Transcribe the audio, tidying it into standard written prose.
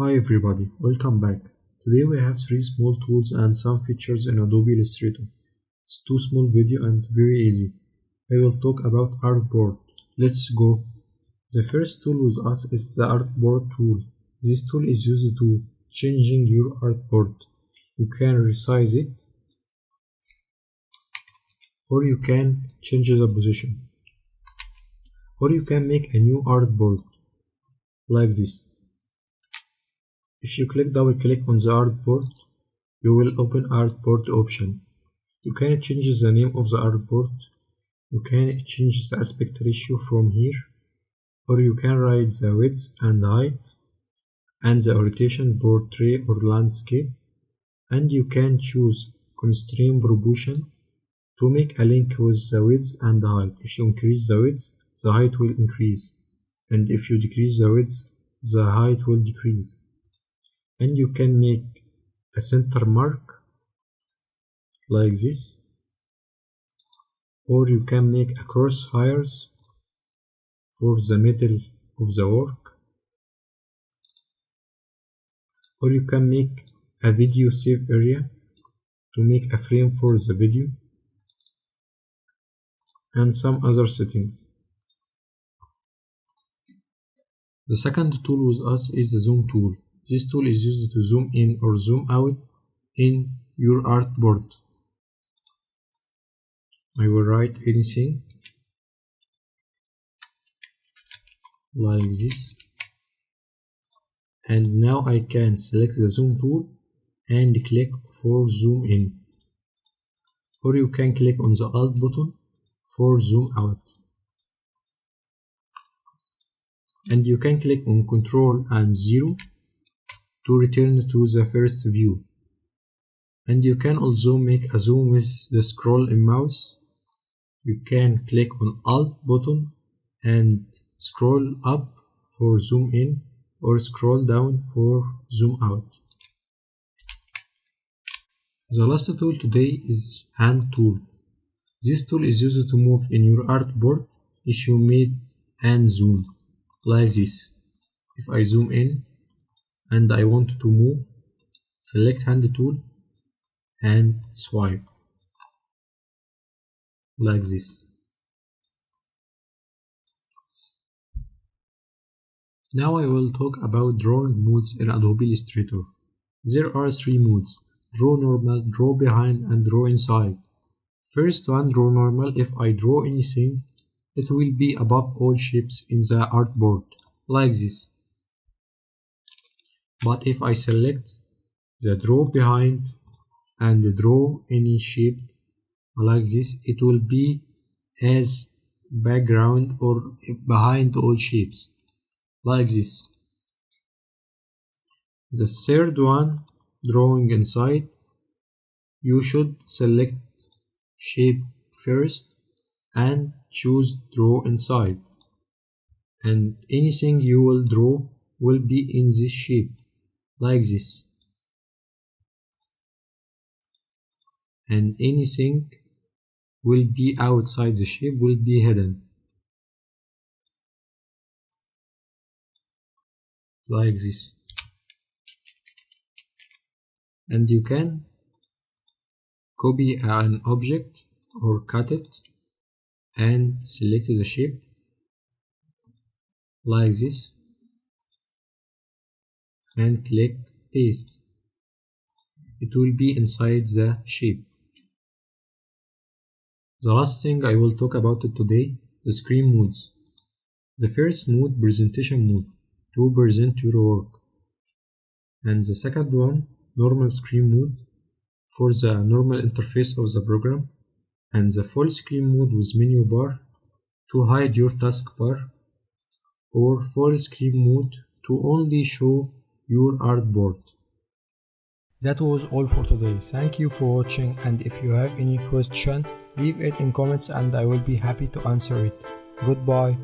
Hi everybody, welcome back. Today we have 3 small tools and some features in Adobe Illustrator. It's 2 small video and very easy. I will talk about Artboard. Let's go. The first tool with us is the Artboard tool. This tool is used to changing your artboard. You can resize it or you can change the position. Or you can make a new artboard like this. If you double click on the artboard, you will open artboard option. You can change the name of the artboard. You can change the aspect ratio from here, or you can write the width and height and the rotation, portrait or landscape, and you can choose constraint proportion to make a link with the width and the height. If you increase the width, the height will increase, and if you decrease the width, the height will decrease. And you can make a center mark like this, or you can make a crosshairs for the middle of the work, or you can make a video save area to make a frame for the video, and some other settings. The second tool with us is the zoom tool. This tool is used to zoom in or zoom out in your artboard. I will write anything like this, and now I can select the zoom tool and click for zoom in, or you can click on the alt button for zoom out, and you can click on Ctrl and 0 to return to the first view. And you can also make a zoom with the scroll in mouse. You can click on alt button and scroll up for zoom in, or scroll down for zoom out. The last tool today is hand tool. This tool is used to move in your artboard if you made hand zoom like this. If I zoom in and I want to move, select hand tool and swipe like this. Now I will talk about drawing modes in Adobe Illustrator. There are 3 modes: draw normal, draw behind, and draw inside. First one, draw normal. If I draw anything, it will be above all shapes in the artboard like this. But if I select the draw behind and draw any shape like this, it will be as background or behind all shapes like this. The third one, drawing inside, you should select shape first and choose draw inside, and anything you will draw will be in this shape like this, and anything will be outside the shape will be hidden like this. And you can copy an object or cut it and select the shape like this and click paste. It will be inside the shape. The last thing I will talk about it today, the screen modes. The first mode, presentation mode, to present your work, and the second one, normal screen mode, for the normal interface of the program, and the full screen mode with menu bar to hide your taskbar, or full screen mode to only show your artboard. That was all for today. Thank you for watching, and if you have any question, leave it in comments and I will be happy to answer it. Goodbye.